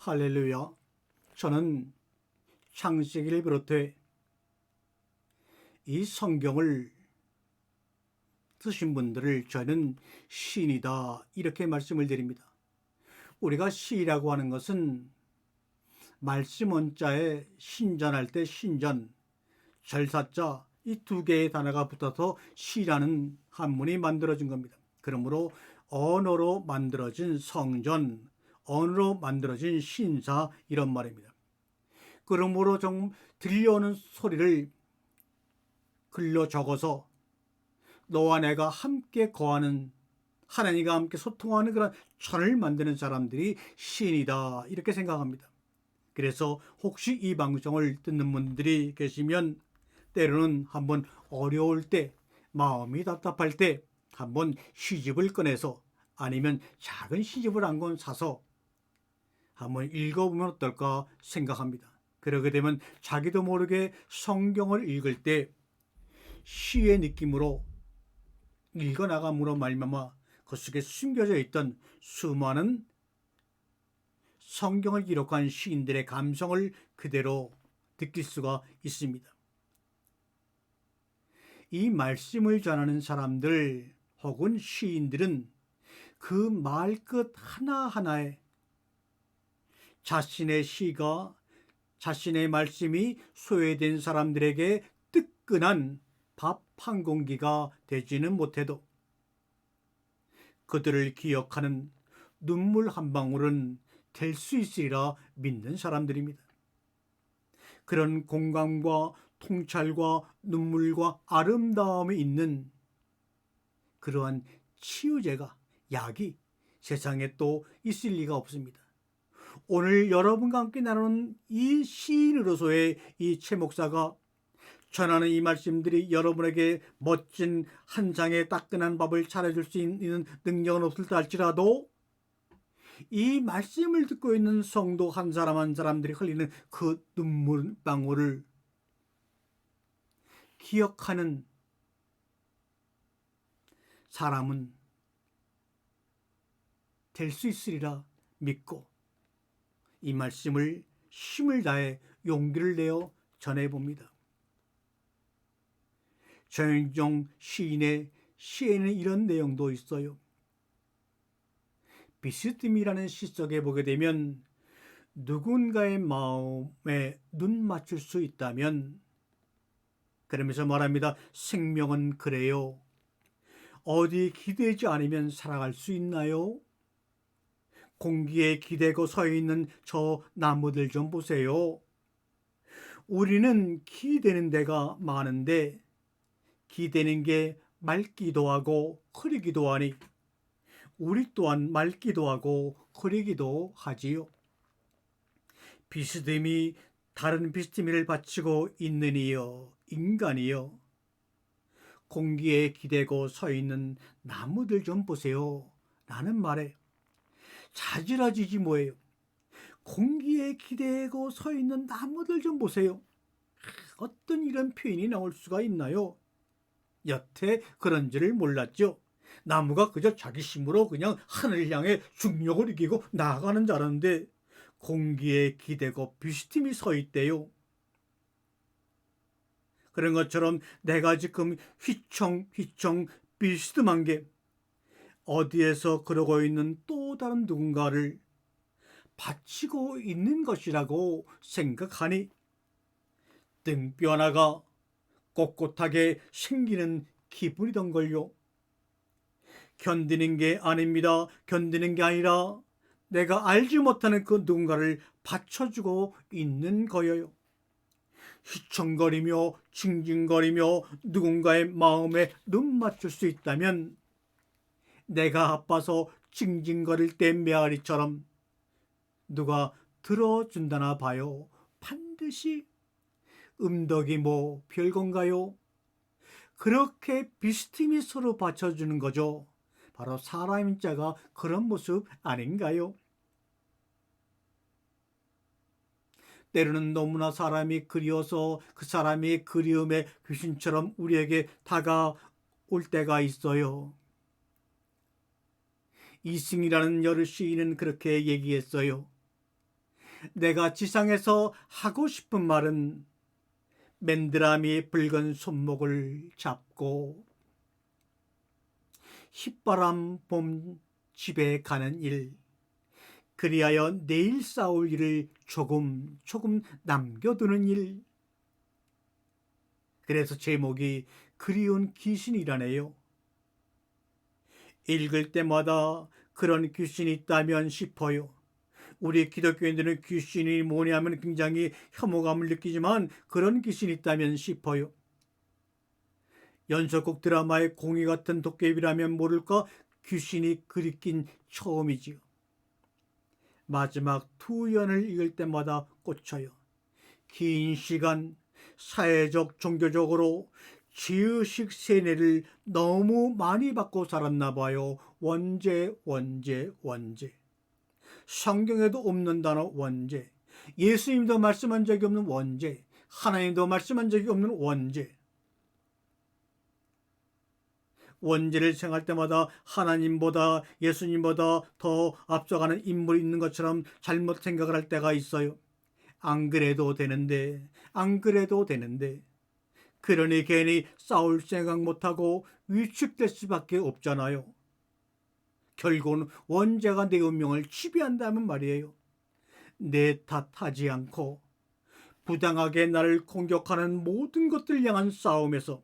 할렐루야. 저는 창세기를 비롯해 이 성경을 쓰신 분들을 저는 시인이다 이렇게 말씀을 드립니다. 우리가 시라고 하는 것은 말씀 원자에 신전할 때 신전, 절사자 이 두 개의 단어가 붙어서 시라는 한문이 만들어진 겁니다. 그러므로 언어로 만들어진 성전, 언어로 만들어진 신사 이런 말입니다. 그러므로 좀 들려오는 소리를 글로 적어서 너와 내가 함께 거하는 하나님과 함께 소통하는 그런 천을 만드는 사람들이 시인이다 이렇게 생각합니다. 그래서 혹시 이 방송을 듣는 분들이 계시면 때로는 한번 어려울 때, 마음이 답답할 때 한번 시집을 꺼내서 아니면 작은 시집을 한 권 사서 한번 읽어보면 어떨까 생각합니다. 그러게 되면 자기도 모르게 성경을 읽을 때 시의 느낌으로 읽어나감으로 말미암아 그 속에 숨겨져 있던 수많은 성경을 기록한 시인들의 감성을 그대로 느낄 수가 있습니다. 이 말씀을 전하는 사람들 혹은 시인들은 그 말끝 하나하나에 자신의 시가, 자신의 말씀이 소외된 사람들에게 뜨끈한 밥 한 공기가 되지는 못해도 그들을 기억하는 눈물 한 방울은 될 수 있으리라 믿는 사람들입니다. 그런 공감과 통찰과 눈물과 아름다움이 있는 그러한 치유제가, 약이 세상에 또 있을 리가 없습니다. 오늘 여러분과 함께 나누는 이 시인으로서의 이 최 목사가 전하는 이 말씀들이 여러분에게 멋진 한 장의 따끈한 밥을 차려줄 수 있는 능력은 없을다 할지라도 이 말씀을 듣고 있는 성도 한 사람 한 사람들이 흘리는 그 눈물방울을 기억하는 사람은 될 수 있으리라 믿고 이 말씀을 힘을 다해 용기를 내어 전해봅니다. 정인종 시인의 시에는 이런 내용도 있어요. 비스듬이라는 시 속에 보게 되면 누군가의 마음에 눈 맞출 수 있다면 그러면서 말합니다. 생명은 그래요. 어디 기대지 않으면 살아갈 수 있나요? 공기에 기대고 서 있는 저 나무들 좀 보세요. 우리는 기대는 데가 많은데 기대는 게 맑기도 하고 흐리기도 하니 우리 또한 맑기도 하고 흐리기도 하지요. 비스듬히 다른 비스듬히를 바치고 있느니요 인간이요. 공기에 기대고 서 있는 나무들 좀 보세요 라는 말에 자지러지지 뭐예요. 공기에 기대고 서 있는 나무들 좀 보세요. 어떤 이런 표현이 나올 수가 있나요? 여태 그런지를 몰랐죠. 나무가 그저 자기 힘으로 그냥 하늘을 향해 중력을 이기고 나아가는 줄 알았는데 공기에 기대고 비스듬히 서 있대요. 그런 것처럼 내가 지금 휘청휘청 비스듬한 게 어디에서 그러고 있는 또 다른 누군가를 바치고 있는 것이라고 생각하니 뜬뼈 하나가 꼿꼿하게 생기는 기분이던걸요. 견디는 게 아닙니다. 견디는 게 아니라 내가 알지 못하는 그 누군가를 받쳐주고 있는 거예요. 휘청거리며 징징거리며 누군가의 마음에 눈 맞출 수 있다면 내가 아파서 징징거릴 때 메아리처럼 누가 들어준다나 봐요. 반드시 음덕이 뭐 별건가요? 그렇게 비스듬히 서로 받쳐주는 거죠. 바로 사람인 자가 그런 모습 아닌가요? 때로는 너무나 사람이 그리워서 그 사람이 그리움의 귀신처럼 우리에게 다가올 때가 있어요. 이승이라는 여러 시인은 그렇게 얘기했어요. 내가 지상에서 하고 싶은 말은 맨드라미 붉은 손목을 잡고 휘바람 봄 집에 가는 일, 그리하여 내일 싸울 일을 조금 남겨두는 일. 그래서 제목이 그리운 귀신이라네요. 읽을 때마다 그런 귀신이 있다면 싶어요. 우리 기독교인들은 귀신이 뭐냐면 굉장히 혐오감을 느끼지만 그런 귀신이 있다면 싶어요. 연속극 드라마의 공이 같은 도깨비라면 모를까, 귀신이 그립긴 처음이지요. 마지막 투연을 읽을 때마다 꽂혀요. 긴 시간 사회적 종교적으로 지의식 세뇌를 너무 많이 받고 살았나 봐요. 원죄. 성경에도 없는 단어 원죄, 예수님도 말씀한 적이 없는 원죄, 하나님도 말씀한 적이 없는 원죄. 원죄를 생각할 때마다 하나님보다 예수님보다 더 앞서가는 인물이 있는 것처럼 잘못 생각을 할 때가 있어요. 안 그래도 되는데. 그러니 괜히 싸울 생각 못하고 위축될 수밖에 없잖아요. 결국은 원죄가 내 운명을 지배한다면 말이에요. 내 탓하지 않고 부당하게 나를 공격하는 모든 것들 향한 싸움에서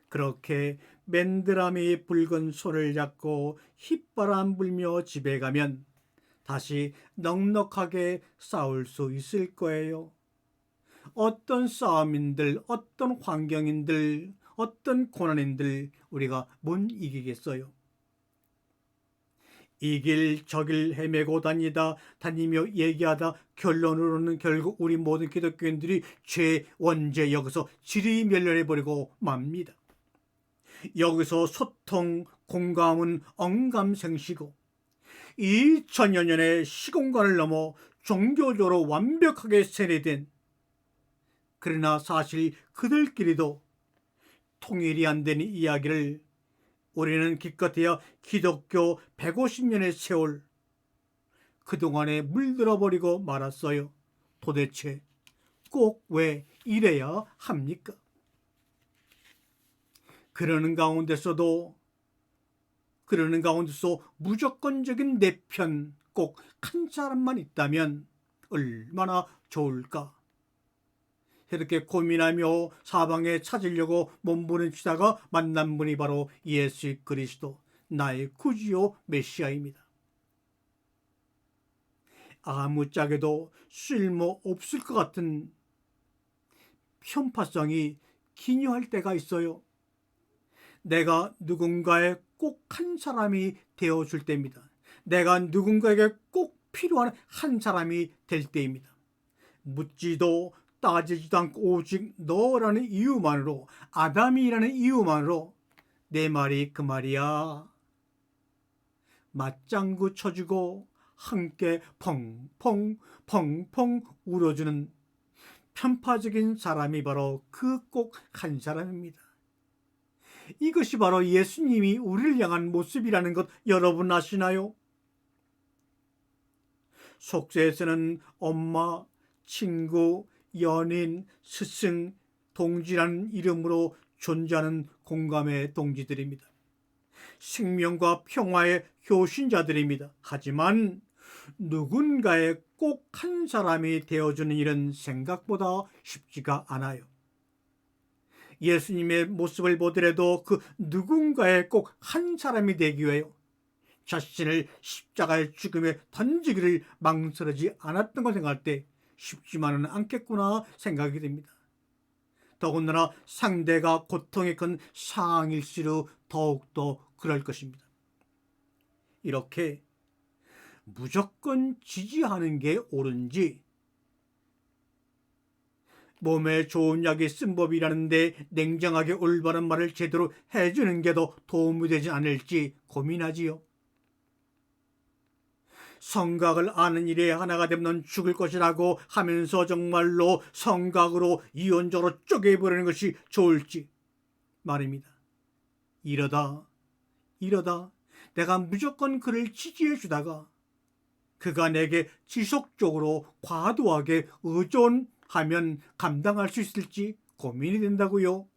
그렇게 맨드라미 붉은 손을 잡고 휘바람 불며 집에 가면 다시 넉넉하게 싸울 수 있을 거예요. 어떤 싸움인들, 어떤 환경인들, 어떤 고난인들 우리가 못 이기겠어요. 이 길 저 길 헤매고 다니며 얘기하다 결론으로는 결국 우리 모든 기독교인들이 죄, 원죄 여기서 지리멸렬해버리고 맙니다. 여기서 소통, 공감은 언감생시고 2000여 년의 시공간을 넘어 종교적으로 완벽하게 세뇌된, 그러나 사실 그들끼리도 통일이 안 되는 이야기를 우리는 기껏해야 기독교 150년의 세월 그동안에 물들어버리고 말았어요. 도대체 꼭 왜 이래야 합니까? 그러는 가운데서도 무조건적인 내 편 꼭 한 사람만 있다면 얼마나 좋을까? 이렇게 고민하며 사방에 찾으려고 몸부림치다가 만난 분이 바로 예수 그리스도, 나의 구주요 메시아입니다. 아무짝에도 쓸모없을 것 같은 편파성이 기묘할 때가 있어요. 내가 누군가의 꼭 한 사람이 되어줄 때입니다. 내가 누군가에게 꼭 필요한 한 사람이 될 때입니다. 묻지도 따지지도 않고 오직 너라는 이유만으로, 아담이라는 이유만으로 내 말이 그 말이야 맞장구 쳐주고 함께 펑펑 울어주는 편파적인 사람이 바로 그 꼭 한 사람입니다. 이것이 바로 예수님이 우리를 향한 모습이라는 것 여러분 아시나요? 속세에서는 엄마, 친구, 연인, 스승, 동지라는 이름으로 존재하는 공감의 동지들입니다. 생명과 평화의 효신자들입니다. 하지만 누군가의 꼭 한 사람이 되어주는 일은 생각보다 쉽지가 않아요. 예수님의 모습을 보더라도 그 누군가의 꼭 한 사람이 되기 위해 자신을 십자가의 죽음에 던지기를 망설이지 않았던 걸 생각할 때 쉽지만은 않겠구나 생각이 됩니다. 더군다나 상대가 고통이 큰 상황일수록 더욱더 그럴 것입니다. 이렇게 무조건 지지하는 게 옳은지, 몸에 좋은 약이 쓴 법이라는데 냉정하게 올바른 말을 제대로 해주는 게 더 도움이 되지 않을지 고민하지요. 성각을 아는 일에 하나가 되면 죽을 것이라고 하면서 정말로 성각으로 이원적으로 쪼개버리는 것이 좋을지 말입니다. 이러다 내가 무조건 그를 지지해 주다가 그가 내게 지속적으로 과도하게 의존하면 감당할 수 있을지 고민이 된다고요.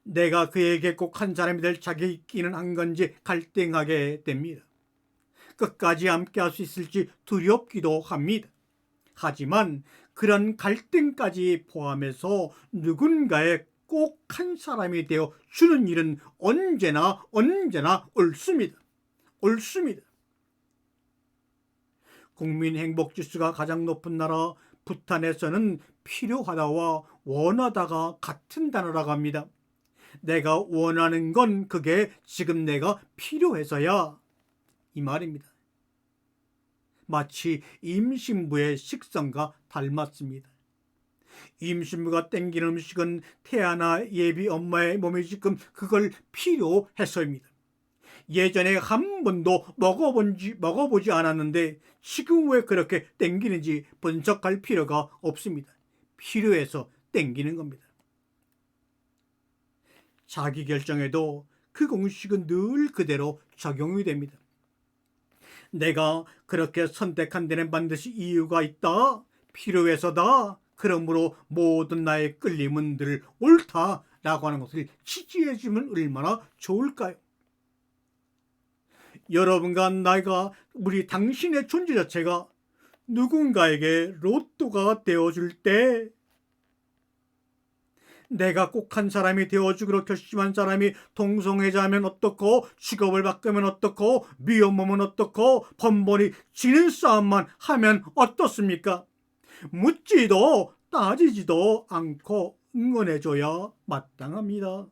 내가 그에게 꼭 한 사람이 될 자격이 있기는 한 건지 갈등하게 됩니다. 끝까지 함께 할 수 있을지 두렵기도 합니다. 하지만 그런 갈등까지 포함해서 누군가의 꼭 한 사람이 되어 주는 일은 언제나 옳습니다. 국민 행복 지수가 가장 높은 나라 부탄에서는 필요하다와 원하다가 같은 단어라고 합니다. 내가 원하는 건 그게 지금 내가 필요해서야 이 말입니다. 마치 임신부의 식성과 닮았습니다. 임신부가 땡기는 음식은 태아나 예비 엄마의 몸이 지금 그걸 필요해서입니다. 예전에 한 번도 먹어보지 않았는데 지금 왜 그렇게 땡기는지 분석할 필요가 없습니다. 필요해서 땡기는 겁니다. 자기 결정에도 그 공식은 늘 그대로 적용이 됩니다. 내가 그렇게 선택한 데는 반드시 이유가 있다. 필요해서다. 그러므로 모든 나의 끌림은 늘 옳다라고 하는 것을 지지해 주면 얼마나 좋을까요? 여러분과 나가 우리 당신의 존재 자체가 누군가에게 로또가 되어줄 때 내가 꼭 한 사람이 되어주기로 결심한 사람이 동성애자면 어떻고 직업을 바꾸면 어떻고 미혼모면 어떻고 번번이 지는 싸움만 하면 어떻습니까? 묻지도 따지지도 않고 응원해줘야 마땅합니다.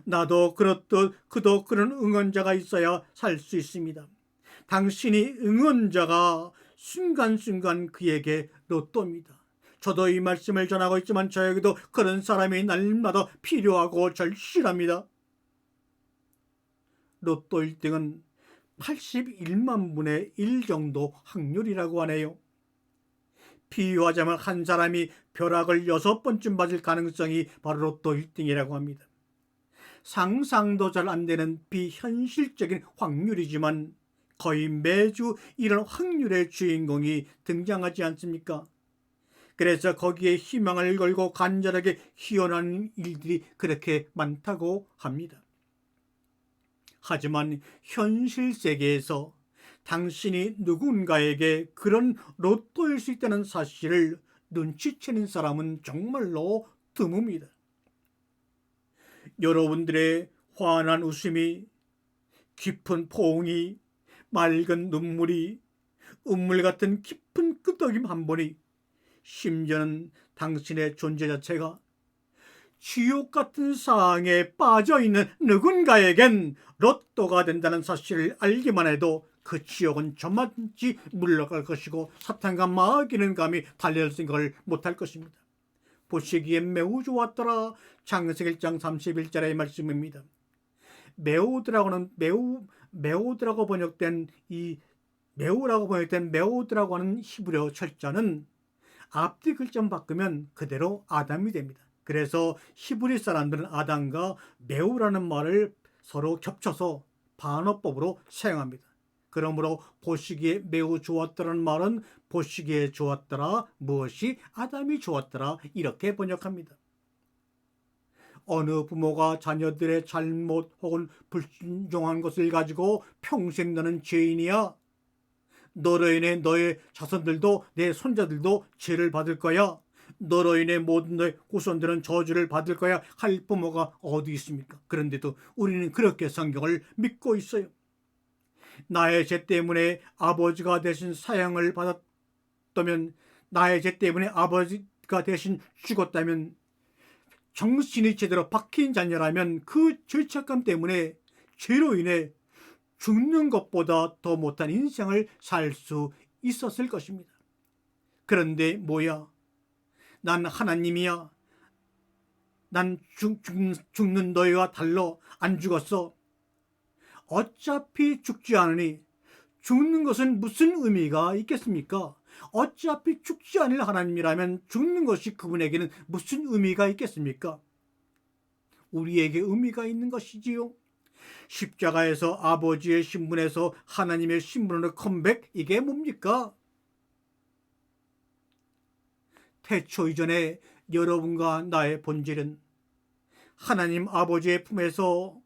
나도 그렇듯 그도 그런 응원자가 있어야 살 수 있습니다. 당신이 응원자가 순간순간 그에게 로또입니다. 저도 이 말씀을 전하고 있지만 저에게도 그런 사람이 날마다 필요하고 절실합니다. 로또 1등은 81만 분의 1 정도 확률이라고 하네요. 비유하자면 한 사람이 벼락을 6번쯤 맞을 가능성이 바로 로또 1등이라고 합니다. 상상도 잘 안 되는 비현실적인 확률이지만 거의 매주 이런 확률의 주인공이 등장하지 않습니까? 그래서 거기에 희망을 걸고 간절하게 희원하는 일들이 그렇게 많다고 합니다. 하지만 현실 세계에서 당신이 누군가에게 그런 로또일 수 있다는 사실을 눈치채는 사람은 정말로 드뭅니다. 여러분들의 환한 웃음이, 깊은 포옹이, 맑은 눈물이, 운물 같은 깊은 끄덕임 한 번이, 심지어는 당신의 존재 자체가 지옥 같은 상황에 빠져있는 누군가에겐 로또가 된다는 사실을 알기만 해도 그 지옥은 저만치 물러갈 것이고 사탄과 마귀는 감히 달랠 생각을 못할 것입니다. 보시기엔 매우 좋았더라. 창세기 1장 31절의 말씀입니다. 매우드라고 번역된 이 매우라고 번역된 매우드라고 하는 히브리어 철자는 앞뒤 글자만 바꾸면 그대로 아담이 됩니다. 그래서 히브리 사람들은 아담과 매우라는 말을 서로 겹쳐서 반어법으로 사용합니다. 그러므로 보시기에 매우 좋았더라는 말은 보시기에 좋았더라, 무엇이 아담이 좋았더라 이렇게 번역합니다. 어느 부모가 자녀들의 잘못 혹은 불순종한 것을 가지고 평생 너는 죄인이야, 너로 인해 너의 자손들도 내 손자들도 죄를 받을 거야, 너로 인해 모든 너의 후손들은 저주를 받을 거야 할 부모가 어디 있습니까? 그런데도 우리는 그렇게 성경을 믿고 있어요. 나의 죄 때문에 아버지가 대신 사형을 받았다면, 나의 죄 때문에 아버지가 대신 죽었다면, 정신이 제대로 박힌 자녀라면 그 죄책감 때문에 죄로 인해 죽는 것보다 더 못한 인생을 살 수 있었을 것입니다. 그런데 뭐야? 난 하나님이야. 난 죽는 너희와 달러 안 죽었어. 어차피 죽지 않으니 죽는 것은 무슨 의미가 있겠습니까? 어차피 죽지 않을 하나님이라면 죽는 것이 그분에게는 무슨 의미가 있겠습니까? 우리에게 의미가 있는 것이지요. 십자가에서 아버지의 신분에서 하나님의 신분으로 컴백, 이게 뭡니까? 태초 이전에 여러분과 나의 본질은 하나님 아버지의 품에서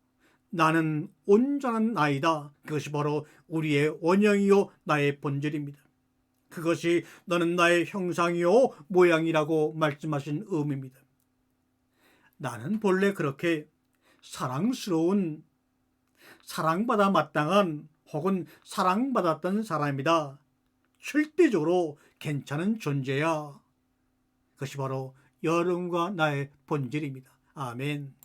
나는 온전한 나이다. 그것이 바로 우리의 원형이요 나의 본질입니다. 그것이 너는 나의 형상이요 모양이라고 말씀하신 의미입니다. 나는 본래 그렇게 사랑스러운, 사랑받아 마땅한 혹은 사랑받았던 사람이다. 절대적으로 괜찮은 존재야. 그것이 바로 여러분과 나의 본질입니다. 아멘.